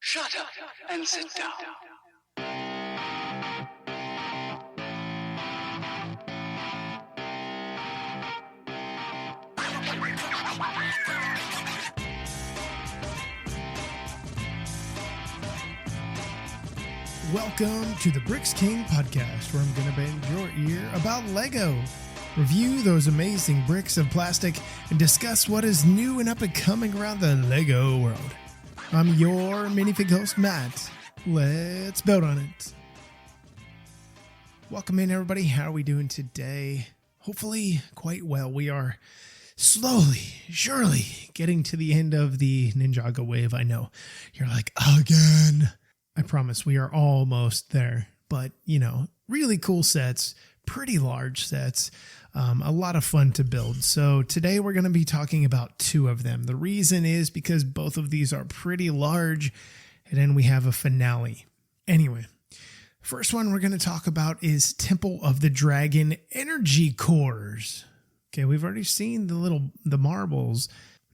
Shut up and sit down. Welcome to the Bricks King podcast, where I'm going to bend your ear about Lego, review those amazing bricks of plastic, and discuss what is new and up and coming around the Lego world. I'm your minifig host, Matt. Let's build on it. Welcome in, everybody. How are we doing today? Hopefully quite well. We are slowly, surely getting to the end of the Ninjago wave. I know you're like, again. I promise we are almost there, but really cool sets, pretty large sets, a lot of fun to build. So today we're going to be talking about two of them. The reason is because both of these are pretty large, and then we have a finale. Anyway, first one we're going to talk about is Temple of the Dragon Energy Cores. Okay, we've already seen the marbles.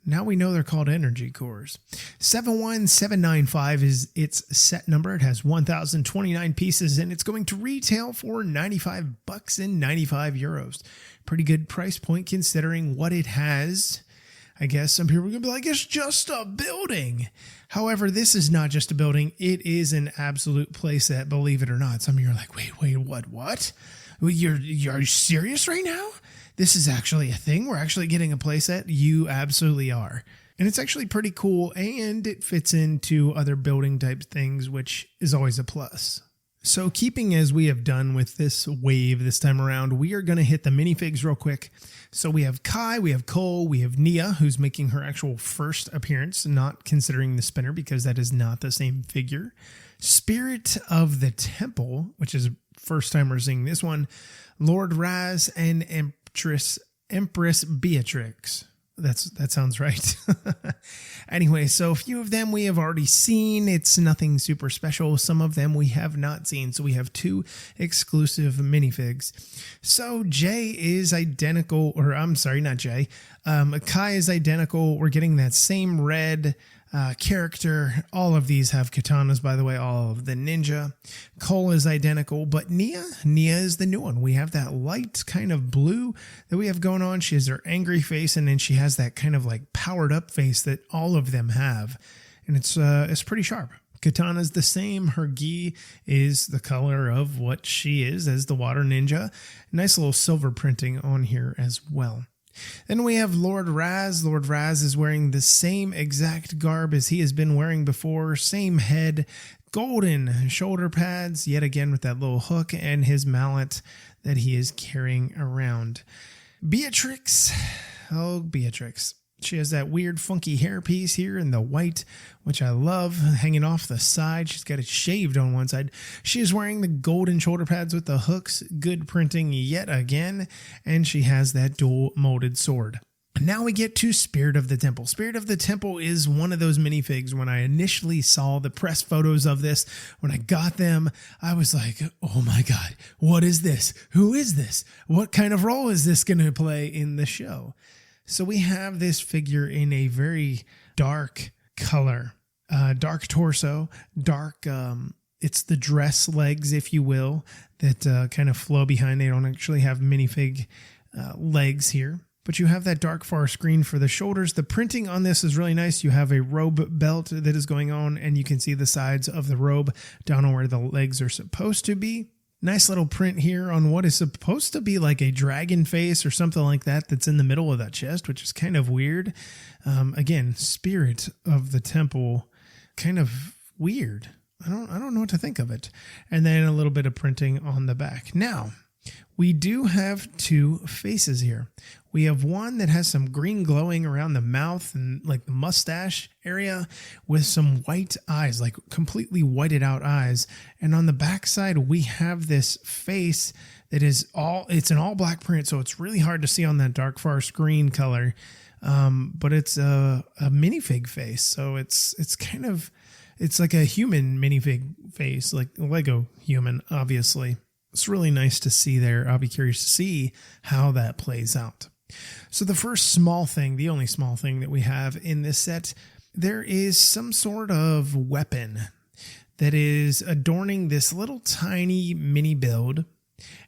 Now we know they're called energy cores. 71795 is its set number. It has 1,029 pieces, and it's going to retail for $95 and 95 euros. Pretty good price point considering what it has. I guess some people are going to be like, it's just a building. However, this is not just a building. It is an absolute playset, believe it or not. Some of you are like, wait, what? Are you serious right now? This is actually a thing. We're actually getting a playset. You absolutely are. And it's actually pretty cool, and it fits into other building type things, which is always a plus. So keeping as we have done with this wave this time around, we are going to hit the minifigs real quick. So we have Kai, we have Cole, we have Nia, who's making her actual first appearance, not considering the spinner because that is not the same figure. Spirit of the Temple, which is first time we're seeing this one. Lord Raz and Empress Beatrix. That sounds right. Anyway, so a few of them we have already seen. It's nothing super special. Some of them we have not seen. So we have two exclusive minifigs. So Jay is identical, or I'm sorry, not Jay. Kai is identical. We're getting that same red character. All of these have katanas, by the way, all of the ninja. Cole is identical, but Nia is the new one. We have that light kind of blue that we have going on. She has her angry face, and then she has that kind of like powered up face that all of them have. And it's pretty sharp. Katana's the same. Her gi is the color of what she is as the water ninja. Nice little silver printing on here as well. Then we have Lord Raz. Lord Raz is wearing the same exact garb as he has been wearing before. Same head, golden shoulder pads, yet again with that little hook, and his mallet that he is carrying around. Beatrix. Oh, Beatrix. She has that weird funky hairpiece here in the white, which I love, hanging off the side. She's got it shaved on one side. She is wearing the golden shoulder pads with the hooks, good printing yet again, and she has that dual molded sword. Now we get to Spirit of the Temple. Spirit of the Temple is one of those minifigs. When I initially saw the press photos of this, when I got them, I was like, oh my God, what is this? Who is this? What kind of role is this going to play in the show? So we have this figure in a very dark color, dark torso, dark, it's the dress legs, if you will, that kind of flow behind. They don't actually have minifig legs here, but you have that dark far screen for the shoulders. The printing on this is really nice. You have a robe belt that is going on, and you can see the sides of the robe down on where the legs are supposed to be. Nice little print here on what is supposed to be like a dragon face or something like that that's in the middle of that chest, which is kind of weird. Again, Spirit of the Temple, kind of weird. I don't know what to think of it. And then a little bit of printing on the back. Now, we do have two faces here. We have one that has some green glowing around the mouth and like the mustache area with some white eyes, like completely whited out eyes. And on the back side, we have this face that is it's an all black print. So it's really hard to see on that dark far screen color. But it's a minifig face. So it's like a human minifig face, like a Lego human, obviously. It's really nice to see there. I'll be curious to see how that plays out. So the first small thing, the only small thing that we have in this set there is some sort of weapon that is adorning this little tiny mini build.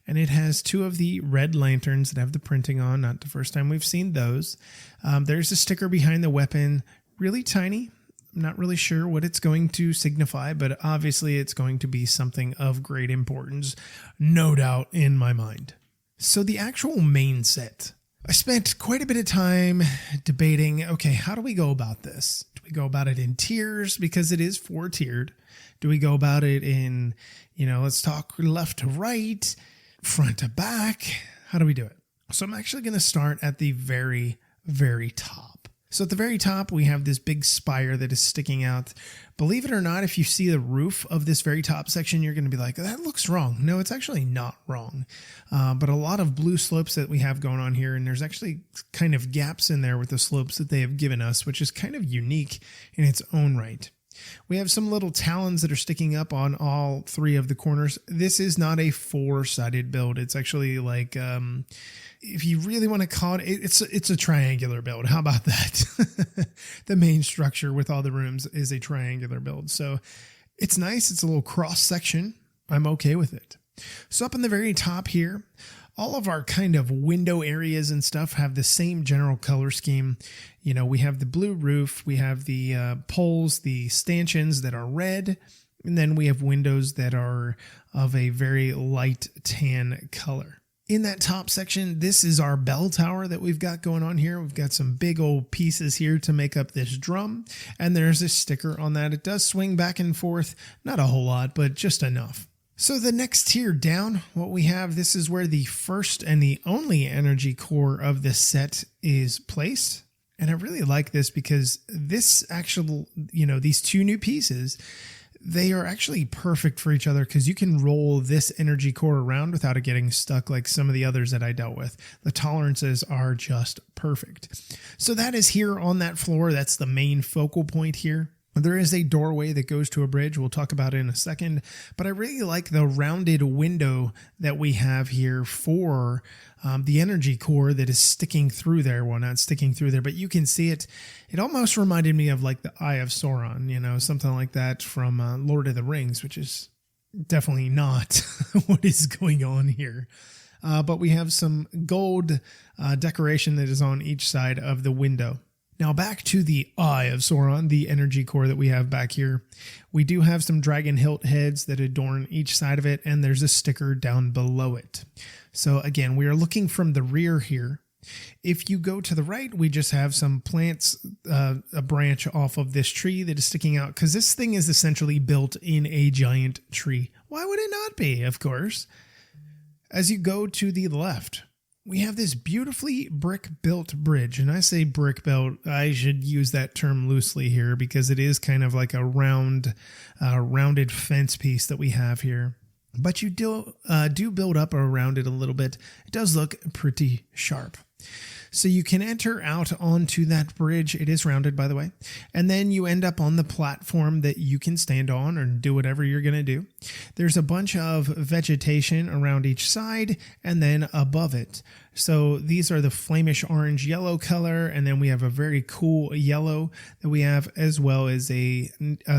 And it has two of the red lanterns that have the printing on. Not the first time we've seen those. There's a sticker behind the weapon, really tiny. I'm not really sure what it's going to signify, but obviously it's going to be something of great importance, no doubt in my mind. So the actual main set. I spent quite a bit of time debating, okay, how do we go about this? Do we go about it in tiers because it is 4-tiered? Do we go about it in, let's talk left to right, front to back? How do we do it? So I'm actually going to start at the very, very top. So at the very top, we have this big spire that is sticking out. Believe it or not, if you see the roof of this very top section, you're going to be like, that looks wrong. No, it's actually not wrong. But a lot of blue slopes that we have going on here, and there's actually kind of gaps in there with the slopes that they have given us, which is kind of unique in its own right. We have some little talons that are sticking up on all three of the corners. This is not a 4-sided build. It's actually like, if you really want to call it, it's a triangular build. How about that? The main structure with all the rooms is a triangular build. So it's nice. It's a little cross section. I'm okay with it. So up in the very top here, all of our kind of window areas and stuff have the same general color scheme. We have the blue roof, we have the poles, the stanchions that are red, and then we have windows that are of a very light tan color. In that top section, this is our bell tower that we've got going on here. We've got some big old pieces here to make up this drum, and there's a sticker on that. It does swing back and forth, not a whole lot, but just enough. So the next tier down, what we have, this is where the first and the only energy core of this set is placed. And I really like this because this actual, these two new pieces, they are actually perfect for each other because you can roll this energy core around without it getting stuck like some of the others that I dealt with. The tolerances are just perfect. So that is here on that floor. That's the main focal point here. There is a doorway that goes to a bridge. We'll talk about it in a second, but I really like the rounded window that we have here for the energy core that is sticking through there. Well, not sticking through there, but you can see it. It almost reminded me of like the Eye of Sauron, something like that from Lord of the Rings, which is definitely not what is going on here. But we have some gold decoration that is on each side of the window. Now back to the Eye of Sauron, the energy core that we have back here. We do have some dragon hilt heads that adorn each side of it, and there's a sticker down below it. So again, we are looking from the rear here. If you go to the right, we just have some plants, a branch off of this tree that is sticking out, because this thing is essentially built in a giant tree. Why would it not be, of course? As you go to the left, we have this beautifully brick-built bridge. And I say brick-built, I should use that term loosely here because it is kind of like a rounded fence piece that we have here. But you do build up around it a little bit. It does look pretty sharp. So you can enter out onto that bridge. It is rounded, by the way. And then you end up on the platform that you can stand on or do whatever you're going to do. There's a bunch of vegetation around each side and then above it. So these are the flamish orange yellow color. And then we have a very cool yellow that we have, as well as a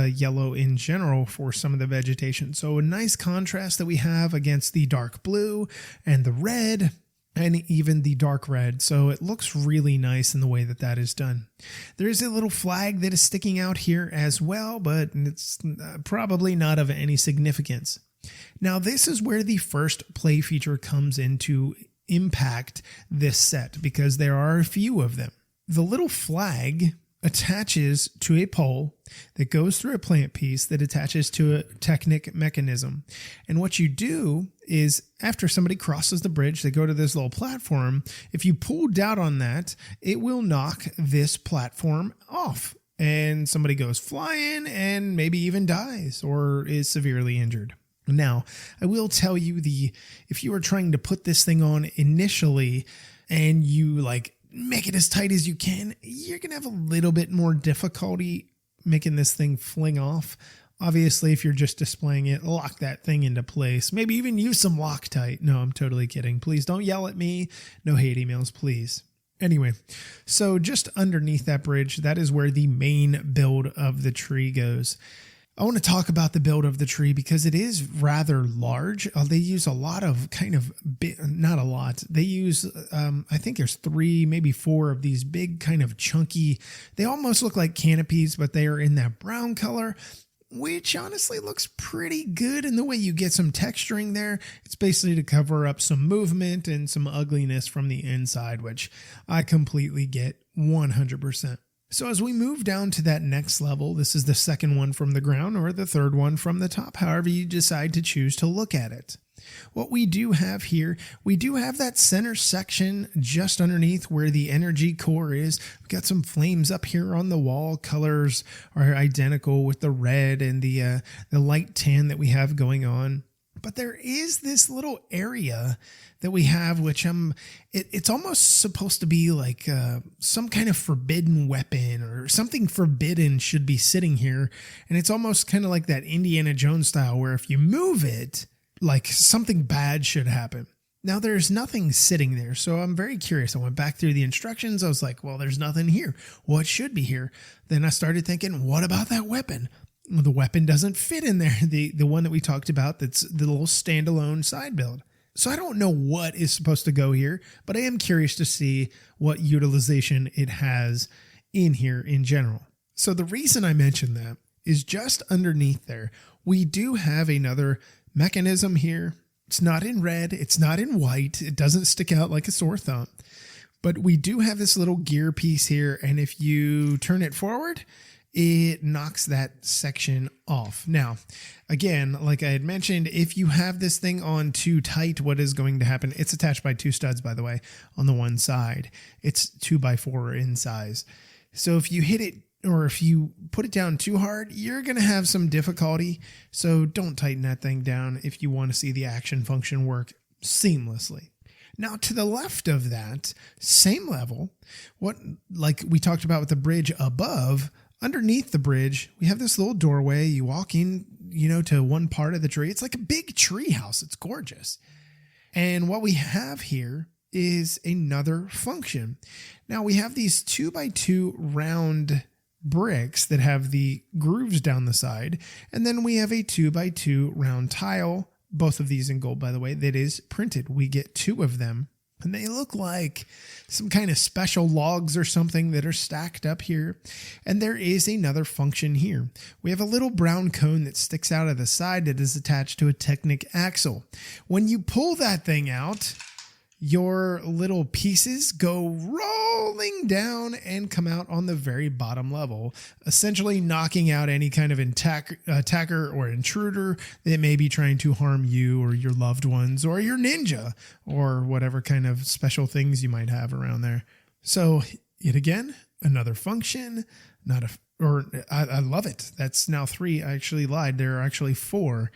yellow in general for some of the vegetation. So a nice contrast that we have against the dark blue and the red, and even the dark red. So it looks really nice in the way that that is done. There is a little flag that is sticking out here as well, but it's probably not of any significance. Now, this is where the first play feature comes into impact this set, because there are a few of them. The little flag attaches to a pole that goes through a plant piece that attaches to a Technic mechanism. And what you do is, after somebody crosses the bridge, they go to this little platform. If you pull down on that, it will knock this platform off, and somebody goes flying and maybe even dies or is severely injured. Now, I will tell you, if you are trying to put this thing on initially and you make it as tight as you can, you're going to have a little bit more difficulty making this thing fling off. Obviously, if you're just displaying it, lock that thing into place. Maybe even use some Loctite. No, I'm totally kidding. Please don't yell at me. No hate emails, please. Anyway, so just underneath that bridge, that is where the main build of the tree goes. I want to talk about the build of the tree because it is rather large. They use a lot of not a lot. They use, I think there's 3, maybe 4 of these big kind of chunky, they almost look like canopies, but they are in that brown color, which honestly looks pretty good in the way you get some texturing there. It's basically to cover up some movement and some ugliness from the inside, which I completely get 100%. So as we move down to that next level, this is the second one from the ground or the third one from the top, however you decide to choose to look at it. What we do have here, we do have that center section just underneath where the energy core is. We've got some flames up here on the wall. Colors are identical with the red and the light tan that we have going on. But there is this little area that we have, which it's almost supposed to be like some kind of forbidden weapon or something forbidden should be sitting here. And it's almost kind of like that Indiana Jones style where if you move it, like something bad should happen. Now there's nothing sitting there. So I'm very curious. I went back through the instructions. I was like, well, there's nothing here. What should be here? Then I started thinking, what about that weapon? Well, the weapon doesn't fit in there. The one that we talked about, that's the little standalone side build. So I don't know what is supposed to go here, but I am curious to see what utilization it has in here in general. So the reason I mentioned that is just underneath there, we do have another mechanism here. It's not in red. It's not in white. It doesn't stick out like a sore thumb, but we do have this little gear piece here. And if you turn it forward, it knocks that section off. Now, again, like I had mentioned, if you have this thing on too tight, what is going to happen? It's attached by 2 studs, by the way, on the one side. It's 2x4 in size. So if you hit it, or if you put it down too hard, you're going to have some difficulty. So don't tighten that thing down if you want to see the action function work seamlessly. Now to the left of that same level, like we talked about with the bridge above, underneath the bridge, we have this little doorway. You walk in, to one part of the tree. It's like a big tree house. It's gorgeous. And what we have here is another function. Now we have these 2x2 round bricks that have the grooves down the side. And then we have a 2x2 round tile, both of these in gold, by the way, that is printed. We get 2 of them. And they look like some kind of special logs or something that are stacked up here. And there is another function here. We have a little brown cone that sticks out of the side that is attached to a Technic axle. When you pull that thing out, your little pieces go rolling down and come out on the very bottom level, essentially knocking out any kind of attacker or intruder that may be trying to harm you or your loved ones or your ninja or whatever kind of special things you might have around there. So yet again, another function, I love it. That's now 3. I actually lied. There are actually 4,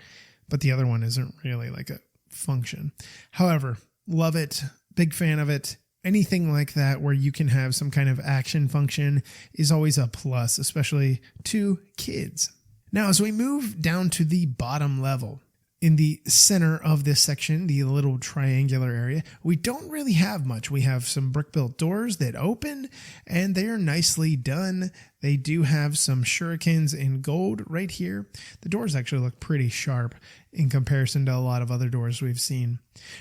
but the other one isn't really like a function. However, love it. Big fan of it. Anything like that where you can have some kind of action function is always a plus, especially to kids. Now, as we move down to the bottom level, in the center of this section, the little triangular area, we don't really have much. We have some brick-built doors that open, and they are nicely done. They do have some shurikens in gold right here. The doors actually look pretty sharp in comparison to a lot of other doors we've seen.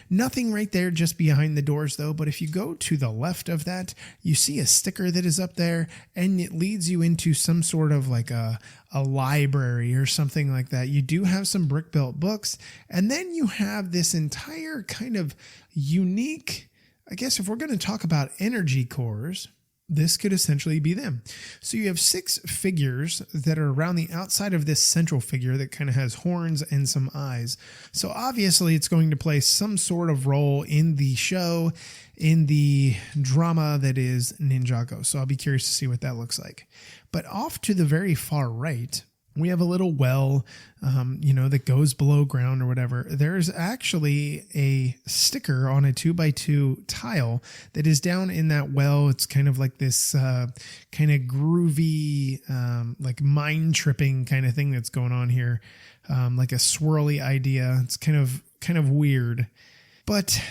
Nothing right there just behind the doors though, but if you go to the left of that, you see a sticker that is up there and it leads you into some sort of like a library or something like that. You do have some brick-built books, and then you have this entire kind of unique, I guess if we're going to talk about energy cores, this could essentially be them. So you have 6 figures that are around the outside of this central figure that kind of has horns and some eyes. So obviously it's going to play some sort of role in the show, in the drama that is Ninjago. So I'll be curious to see what that looks like. But off to the very far right, we have a little well, that goes below ground or whatever. There's actually a sticker on a 2x2 tile that is down in that well. It's kind of like this kind of groovy, like mind tripping kind of thing that's going on here. Like a swirly idea. It's kind of weird. But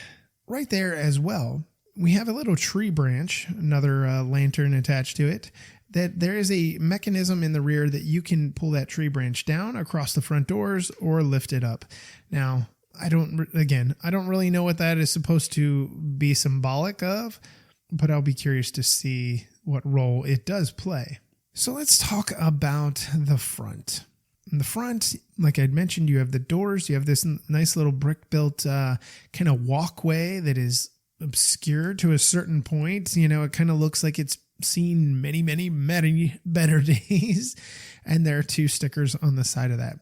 right there as well, we have a little tree branch, another lantern attached to it, that there is a mechanism in the rear that you can pull that tree branch down across the front doors or lift it up. Now, I don't really know what that is supposed to be symbolic of, but I'll be curious to see what role it does play. So let's talk about the front. In the front, like I'd mentioned, you have the doors. You have this nice little brick-built kind of walkway that is obscure to a certain point. You know, it kind of looks like it's seen many, many, many better days. And there are 2 stickers on the side of that.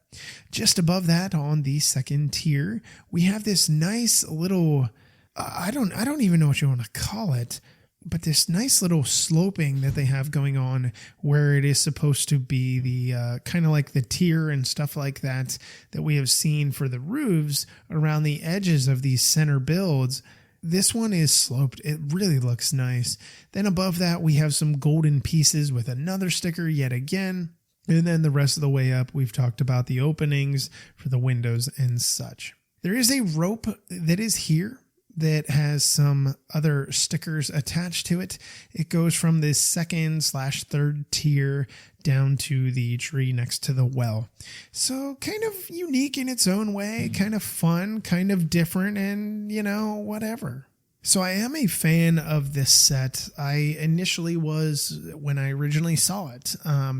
Just above that, on the second tier, we have this nice little, I don't even know what you want to call it, but this nice little sloping that they have going on where it is supposed to be the kind of like the tier and stuff like that we have seen for the roofs around the edges of these center builds. This one is sloped. It really looks nice. Then above that, we have some golden pieces with another sticker yet again. And then the rest of the way up, we've talked about the openings for the windows and such. There is a rope that is here that has some other stickers attached to it. It goes from this 2nd/3rd tier down to the tree next to the well. So kind of unique in its own way, kind of fun, kind of different, and, you know, whatever. So I am a fan of this set. I initially was when I originally saw it,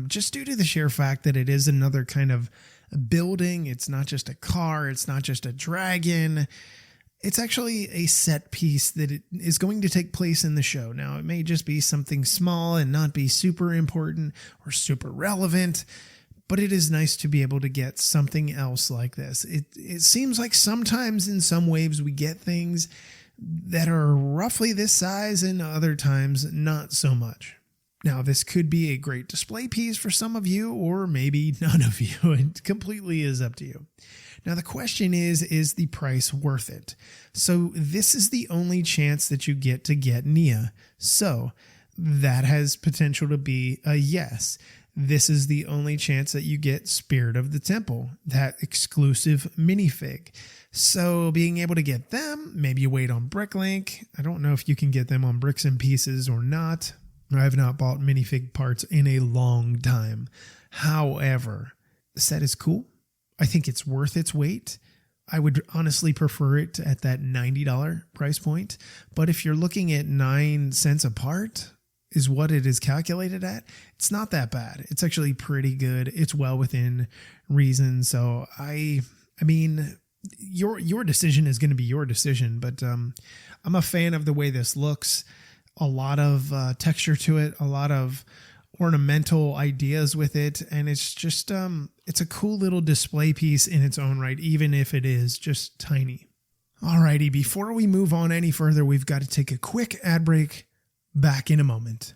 just due to the sheer fact that it is another kind of building. It's not just a car. It's not just a dragon. It's actually a set piece that is going to take place in the show. Now, it may just be something small and not be super important or super relevant, but it is nice to be able to get something else like this. It seems like sometimes in some waves we get things that are roughly this size and other times not so much. Now, this could be a great display piece for some of you, or maybe none of you. It completely is up to you. Now, the question is the price worth it? So this is the only chance that you get to get Nia. So that has potential to be a yes. This is the only chance that you get Spirit of the Temple, that exclusive minifig. So being able to get them, maybe you wait on Bricklink. I don't know if you can get them on Bricks and Pieces or not. I have not bought minifig parts in a long time. However, the set is cool. I think it's worth its weight. I would honestly prefer it at that $90 price point. But if you're looking at 9 cents a part is what it is calculated at, it's not that bad. It's actually pretty good. It's well within reason. So I mean, your decision is going to be your decision. But I'm a fan of the way this looks. A lot of texture to it, a lot of ornamental ideas with it, and it's just it's a cool little display piece in its own right, even if it is just tiny. Alrighty, before we move on any further, we've got to take a quick ad break. Back in a moment.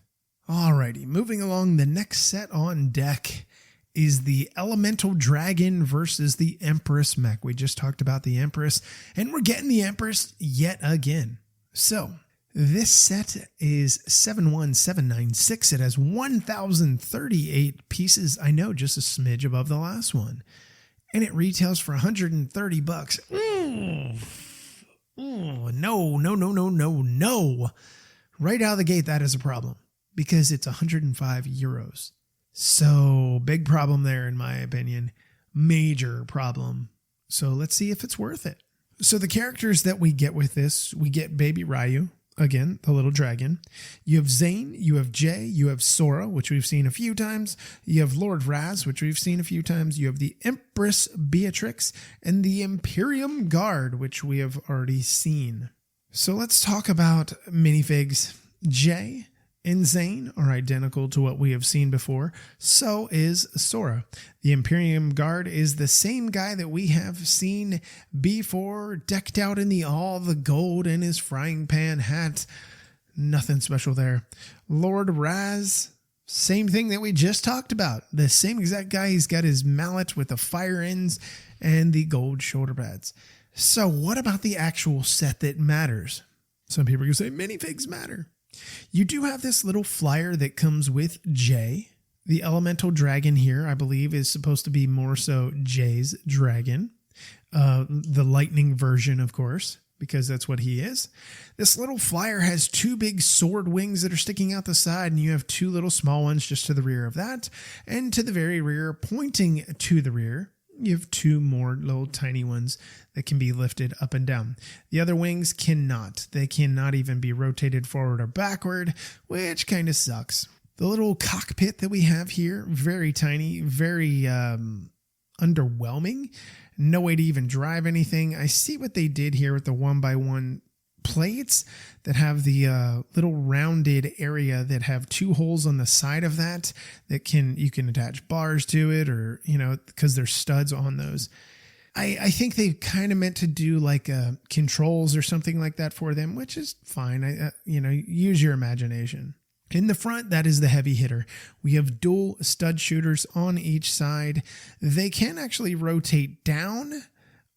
Alrighty, moving along, the next set on deck is the Elemental Dragon versus the Empress mech. We just talked about the Empress, and we're getting the Empress yet again. So this set is 71796. It has 1,038 pieces. I know, just a smidge above the last one. And it retails for $130. No. Right out of the gate, that is a problem because it's 105 euros. So big problem there, in my opinion. Major problem. So let's see if it's worth it. So the characters that we get with this, we get Baby Ryu. Again, the little dragon. You have Zane, you have Jay, you have Sora, which we've seen a few times. You have Lord Raz, which we've seen a few times. You have the Empress Beatrix and the Imperium Guard, which we have already seen. So let's talk about minifigs. Jay and Zane are identical to what we have seen before. So is Sora. The Imperium Guard is the same guy that we have seen before, decked out in all the gold in his frying pan hat. Nothing special there. Lord Raz, same thing that we just talked about. The same exact guy. He's got his mallet with the fire ends and the gold shoulder pads. So what about the actual set that matters? Some people are going to say minifigs matter. You do have this little flyer that comes with Jay. The Elemental Dragon here, I believe, is supposed to be more so Jay's dragon. The lightning version, of course. because that's what he is. This little flyer has two big sword wings that are sticking out the side, and you have two little small ones just to the rear of that. And to the very rear, pointing to the rear, you have two more little tiny ones that can be lifted up and down. The other wings cannot. They cannot even be rotated forward or backward, which kind of sucks. The little cockpit that we have here, very tiny, very underwhelming. No way to even drive anything. I see what they did here with the 1x1 plates that have the little rounded area that have two holes on the side of that you can attach bars to it, or because there's studs on those. I think they kind of meant to do like controls or something like that for them, which is fine. Use your imagination. In the front, that is the heavy hitter. We have dual stud shooters on each side. They can actually rotate down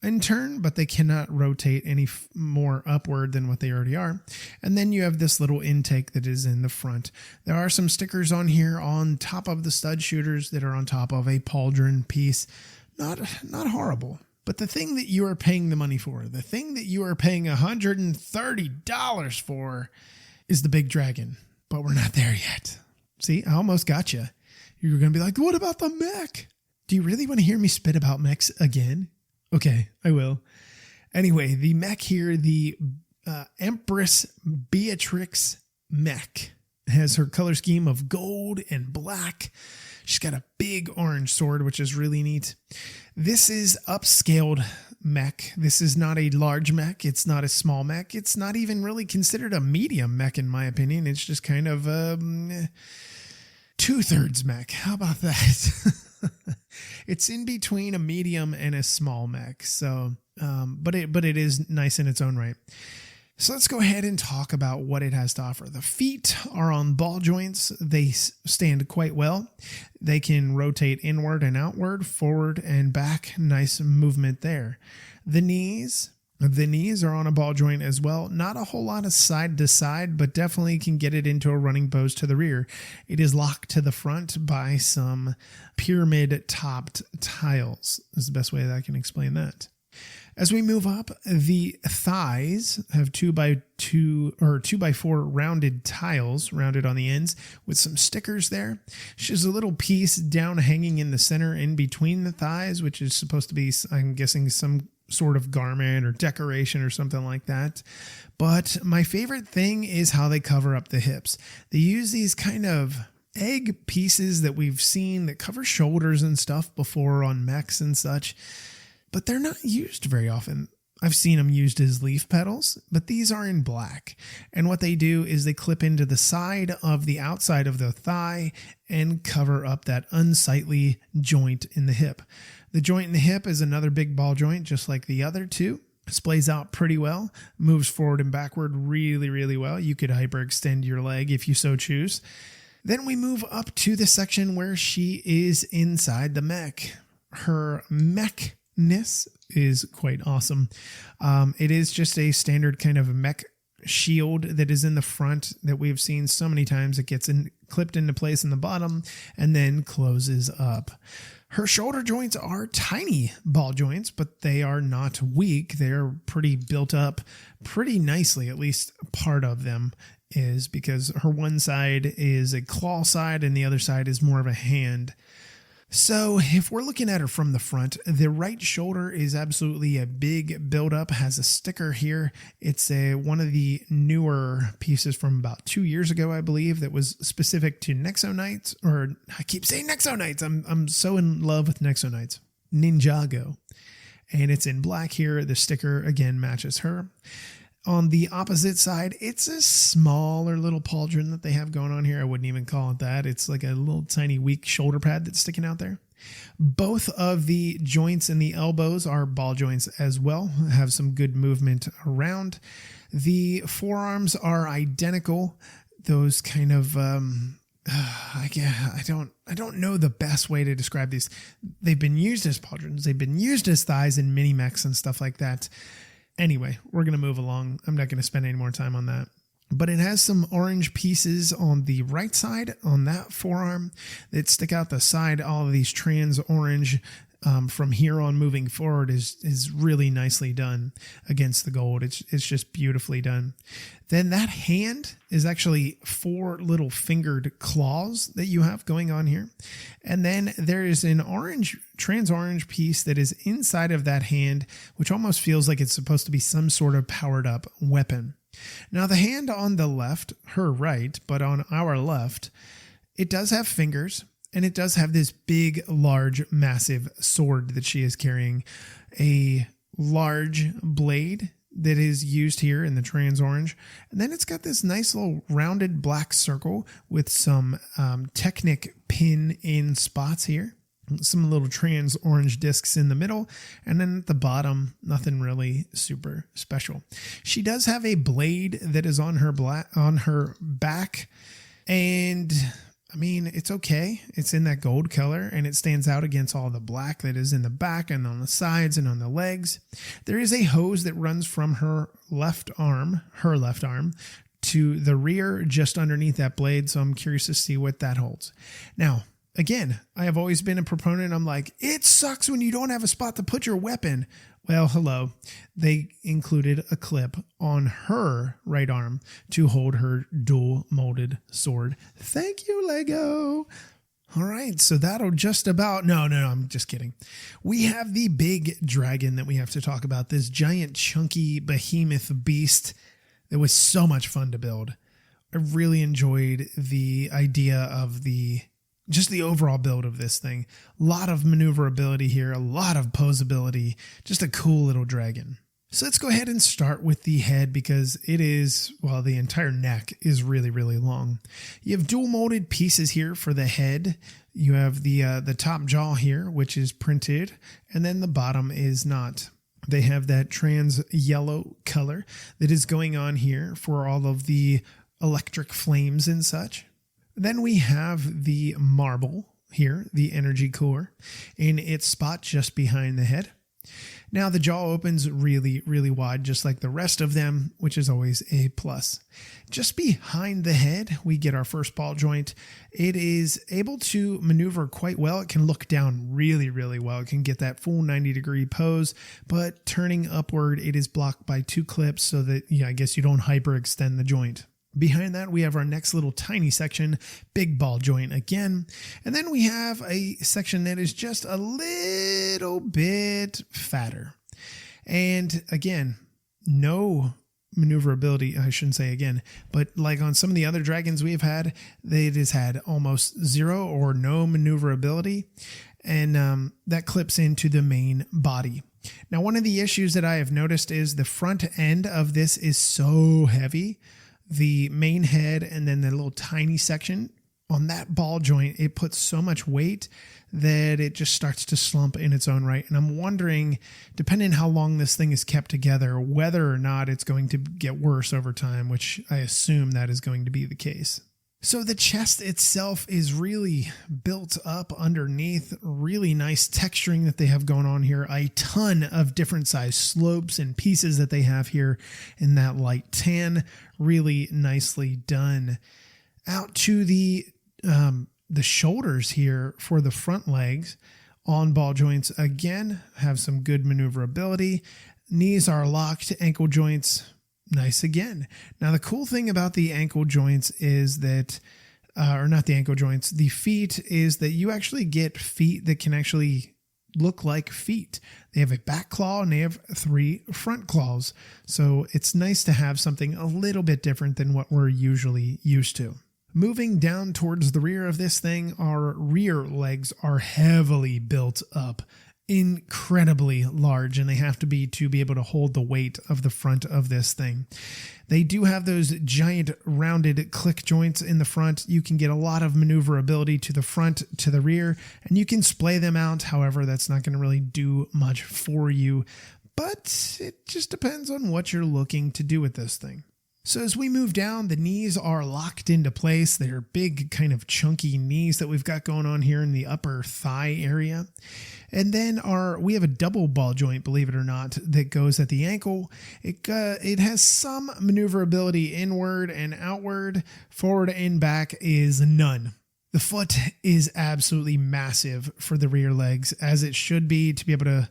and turn, but they cannot rotate any more upward than what they already are. And then you have this little intake that is in the front. There are some stickers on here on top of the stud shooters that are on top of a pauldron piece. Not horrible. But the thing that you are paying the money for, the thing that you are paying $130 for, is the big dragon. But we're not there yet. See, I almost got you. You're going to be like, what about the mech? Do you really want to hear me spit about mechs again? Okay, I will. Anyway, the mech here, the Empress Beatrix mech, has her color scheme of gold and black. She's got a big orange sword, which is really neat. This is upscaled mech. This is not a large mech. It's not a small mech. It's not even really considered a medium mech, in my opinion. It's just kind of 2/3 mech. How about that? It's in between a medium and a small mech. So, but it is nice in its own right. So let's go ahead and talk about what it has to offer. The feet are on ball joints. They stand quite well. They can rotate inward and outward, forward and back. Nice movement there. The knees are on a ball joint as well. Not a whole lot of side to side, but definitely can get it into a running pose to the rear. It is locked to the front by some pyramid topped tiles. Is the best way that I can explain that. As we move up, the thighs have 2x2 or 2x4 rounded tiles, rounded on the ends, with some stickers there. She's a little piece down hanging in the center in between the thighs, which is supposed to be, I'm guessing, some sort of garment or decoration or something like that. But my favorite thing is how they cover up the hips. They use these kind of egg pieces that we've seen that cover shoulders and stuff before on mechs and such. But they're not used very often. I've seen them used as leaf petals, but these are in black. And what they do is they clip into the side of the outside of the thigh and cover up that unsightly joint in the hip. The joint in the hip is another big ball joint, just like the other two. Splays out pretty well, moves forward and backward really, really well. You could hyperextend your leg if you so choose. Then we move up to the section where she is inside the mech. Her mechness is quite awesome. It is just a standard kind of mech shield that is in the front that we've seen so many times. It gets clipped into place in the bottom and then closes up. Her shoulder joints are tiny ball joints, but they are not weak. They're pretty built up pretty nicely, at least part of them is, because her one side is a claw side and the other side is more of a hand. So if we're looking at her from the front, the right shoulder is absolutely a big buildup, has a sticker here. It's one of the newer pieces from about 2 years ago, I believe, that was specific to Nexo Knights, or I keep saying Nexo Knights. I'm so in love with Nexo Knights. Ninjago. And it's in black here. The sticker, again, matches her. On the opposite side, it's a smaller little pauldron that they have going on here. I wouldn't even call it that. It's like a little tiny weak shoulder pad that's sticking out there. Both of the joints in the elbows are ball joints as well, have some good movement around. The forearms are identical. Those kind of, I don't know the best way to describe these. They've been used as pauldrons. They've been used as thighs in mini mechs and stuff like that. Anyway, we're going to move along. I'm not going to spend any more time on that. But it has some orange pieces on the right side on that forearm that stick out the side. All of these trans orange from here on moving forward is really nicely done against the gold. It's just beautifully done. Then that hand is actually 4 little fingered claws that you have going on here. And then there is an trans orange piece that is inside of that hand, which almost feels like it's supposed to be some sort of powered up weapon. Now the hand on the left, her right, but on our left, it does have fingers. And it does have this big, large, massive sword that she is carrying. A large blade that is used here in the trans orange. And then it's got this nice little rounded black circle with some Technic pin in spots here. Some little trans orange discs in the middle. And then at the bottom, nothing really super special. She does have a blade that is on her back. And I mean, it's okay. It's in that gold color and it stands out against all the black that is in the back and on the sides and on the legs. There is a hose that runs from her left arm, to the rear just underneath that blade. So I'm curious to see what that holds. Now, again, I have always been a proponent. I'm like, it sucks when you don't have a spot to put your weapon. Well, hello. They included a clip on her right arm to hold her dual molded sword. Thank you, Lego. All right, so that'll just about... No, I'm just kidding. We have the big dragon that we have to talk about. This giant, chunky behemoth beast that was so much fun to build. I really enjoyed the idea of just the overall build of this thing. A lot of maneuverability here, a lot of posability, just a cool little dragon. So let's go ahead and start with the head because it is, well, the entire neck is really, really long. You have dual molded pieces here for the head. You have the top jaw here, which is printed, and then the bottom is not. They have that trans yellow color that is going on here for all of the electric flames and such. Then we have the marble here, the energy core, in its spot just behind the head. Now the jaw opens really, really wide, just like the rest of them, which is always a plus. Just behind the head, we get our first ball joint. It is able to maneuver quite well. It can look down really, really well. It can get that full 90-degree pose, but turning upward, it is blocked by 2 clips so that, I guess you don't hyperextend the joint. Behind that, we have our next little tiny section, big ball joint again. And then we have a section that is just a little bit fatter. And again, no maneuverability. I shouldn't say again, but like on some of the other dragons we've had, it has had almost 0 or no maneuverability. And that clips into the main body. Now, one of the issues that I have noticed is the front end of this is so heavy. The main head and then the little tiny section on that ball joint, it puts so much weight that it just starts to slump in its own right. And I'm wondering, depending on how long this thing is kept together, whether or not it's going to get worse over time, which I assume that is going to be the case. So the chest itself is really built up underneath, really nice texturing that they have going on here. A ton of different size slopes and pieces that they have here in that light tan, really nicely done. Out to the shoulders here for the front legs on ball joints, again, have some good maneuverability. Knees are locked, ankle joints, nice again. Now, the cool thing about the ankle joints is that, or not the ankle joints, the feet is that you actually get feet that can actually look like feet. They have a back claw and they have 3 front claws. So it's nice to have something a little bit different than what we're usually used to. Moving down towards the rear of this thing, our rear legs are heavily built up. Incredibly large, and they have to be able to hold the weight of the front of this thing. They do have those giant rounded click joints in the front. You can get a lot of maneuverability to the front, to the rear, and you can splay them out. However, that's not going to really do much for you, but it just depends on what you're looking to do with this thing. So as we move down, the knees are locked into place. They're big, kind of chunky knees that we've got going on here in the upper thigh area. And then we have a double ball joint, believe it or not, that goes at the ankle. It has some maneuverability inward and outward. Forward and back is none. The foot is absolutely massive for the rear legs, as it should be, to be able to,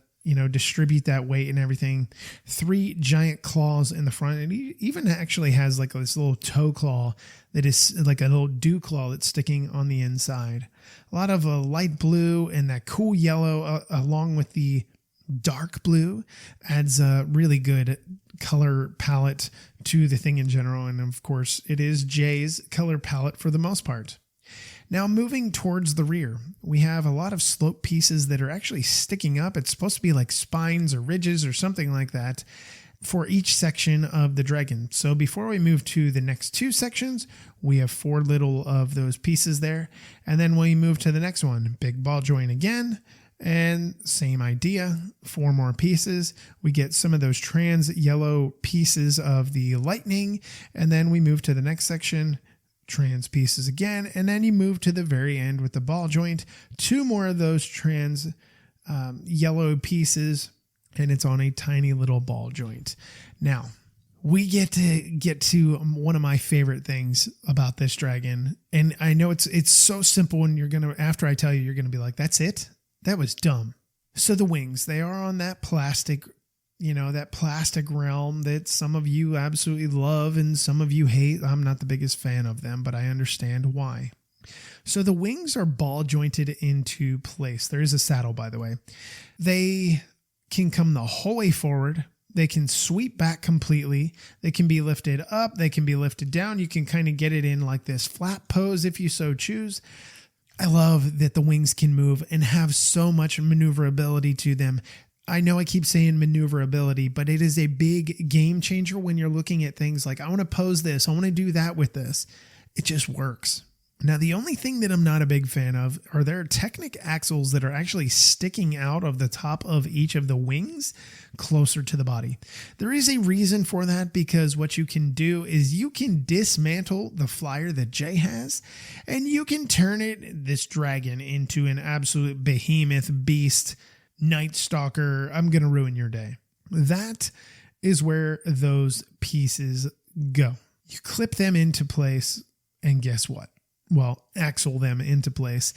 distribute that weight and everything. 3 giant claws in the front, and he even actually has like this little toe claw that is like a little dew claw that's sticking on the inside. A lot of light blue and that cool yellow along with the dark blue adds a really good color palette to the thing in general. And of course, it is Jay's color palette for the most part. Now, moving towards the rear, we have a lot of slope pieces that are actually sticking up. It's supposed to be like spines or ridges or something like that for each section of the dragon. So before we move to the next 2 sections, we have 4 little of those pieces there. And then when we move to the next one, big ball joint again. And same idea, 4 more pieces. We get some of those trans yellow pieces of the lightning. And then we move to the next section, trans pieces again. And then you move to the very end with the ball joint, 2 more of those trans yellow pieces. And it's on a tiny little ball joint. Now, we get to one of my favorite things about this dragon. And I know it's so simple, and after I tell you, you're going to be like, that's it? That was dumb. So the wings, they are on that plastic, that plastic realm that some of you absolutely love and some of you hate. I'm not the biggest fan of them, but I understand why. So the wings are ball jointed into place. There is a saddle, by the way. They can come the whole way forward. They can sweep back completely. They can be lifted up. They can be lifted down. You can kind of get it in like this flat pose if you so choose. I love that the wings can move and have so much maneuverability to them. I know I keep saying maneuverability, but it is a big game changer when you're looking at things like, I want to pose this, I want to do that with this. It just works. Now, the only thing that I'm not a big fan of are their Technic axles that are actually sticking out of the top of each of the wings closer to the body. There is a reason for that, because what you can do is you can dismantle the flyer that Jay has, and you can turn this dragon into an absolute behemoth beast, Night Stalker. I'm going to ruin your day. That is where those pieces go. You clip them into place, and guess what? Well, axle them into place.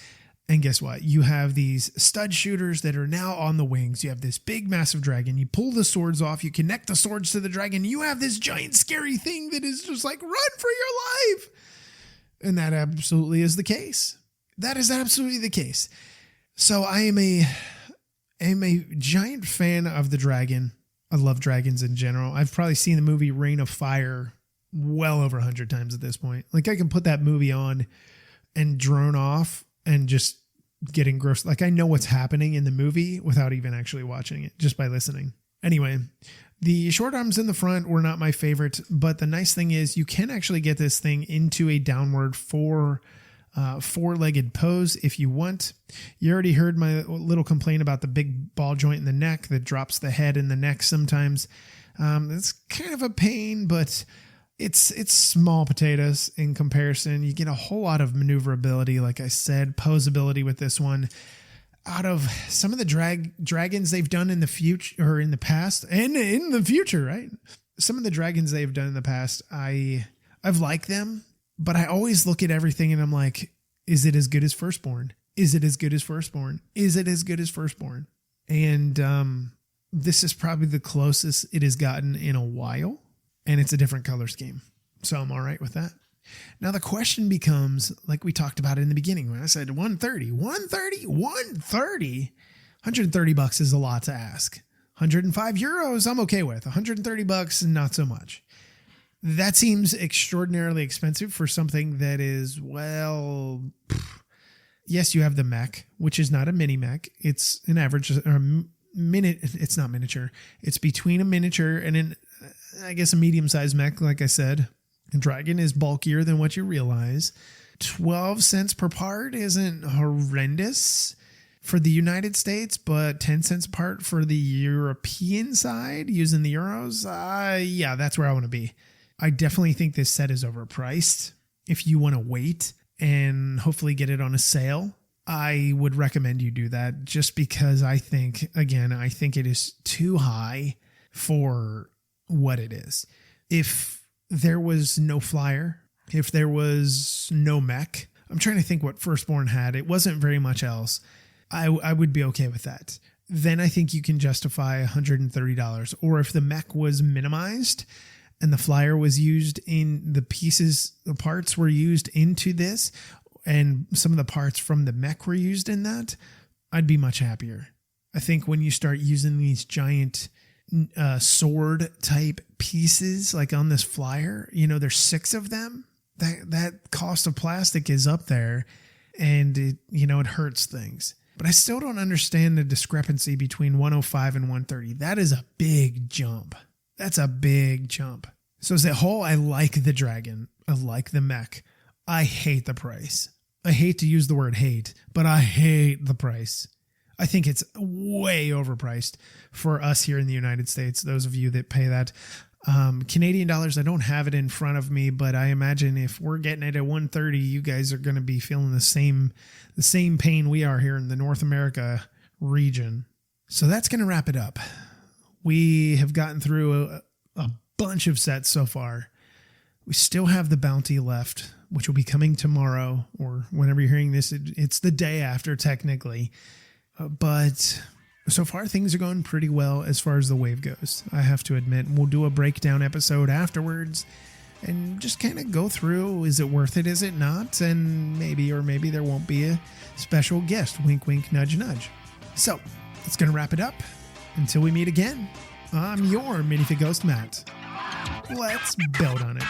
And guess what? You have these stud shooters that are now on the wings. You have this big, massive dragon. You pull the swords off. You connect the swords to the dragon. You have this giant, scary thing that is just like, run for your life. And that absolutely is the case. That is absolutely the case. So I am a giant fan of the dragon. I love dragons in general. I've probably seen the movie Reign of Fire well over 100 times at this point. Like, I can put that movie on and drone off and just get engrossed. Like, I know what's happening in the movie without even actually watching it, just by listening. Anyway, the short arms in the front were not my favorite, but the nice thing is you can actually get this thing into a downward four-legged pose if you want. You already heard my little complaint about the big ball joint in the neck that drops the head and the neck sometimes. It's kind of a pain, but it's small potatoes in comparison. You get a whole lot of maneuverability, like I said, posability with this one. Out of some of the dragons they've done in the future, or in the past, and in the future, right? Some of the dragons they've done in the past, I've liked them, but I always look at everything and I'm like, is it as good as Firstborn? Is it as good as Firstborn? Is it as good as Firstborn? And this is probably the closest it has gotten in a while. And it's a different color scheme. So I'm all right with that. Now the question becomes, like we talked about in the beginning, when I said 130, 130 bucks is a lot to ask. 105 euros, I'm okay with. 130 bucks, not so much. That seems extraordinarily expensive for something that is, well, yes, you have the mech, which is not a mini mech. It's an average, it's not miniature. It's between a miniature and I guess a medium-sized mech, like I said. And Dragon is bulkier than what you realize. 12 cents per part isn't horrendous for the United States, but 10 cents a part for the European side using the euros. Yeah, that's where I want to be. I definitely think this set is overpriced. If you want to wait and hopefully get it on a sale, I would recommend you do that, just because I think it is too high for what it is. If there was no flyer, if there was no mech, I'm trying to think what Firstborn had. It wasn't very much else. I would be okay with that. Then I think you can justify $130. Or if the mech was minimized and the flyer was used in the pieces, the parts were used into this, and some of the parts from the mech were used in that, I'd be much happier. I think when you start using these giant sword type pieces like on this flyer, there's 6 of them. That cost of plastic is up there, and it hurts things. But I still don't understand the discrepancy between 105 and 130. That is a big jump. That's a big jump. So as a whole, I like the dragon. I like the mech. I hate the price. I hate to use the word hate, but I hate the price. I think it's way overpriced for us here in the United States. Those of you that pay that. Canadian dollars, I don't have it in front of me, but I imagine if we're getting it at 130, you guys are going to be feeling the same pain we are here in the North America region. So that's going to wrap it up. We have gotten through a bunch of sets so far. We still have the bounty left, which will be coming tomorrow, or whenever you're hearing this, it's the day after technically. But so far, things are going pretty well as far as the wave goes. I have to admit, we'll do a breakdown episode afterwards and just kind of go through, is it worth it, is it not? And maybe there won't be a special guest. Wink, wink, nudge, nudge. So that's going to wrap it up. Until we meet again, I'm your Minifig Ghost Matt. Let's build on it.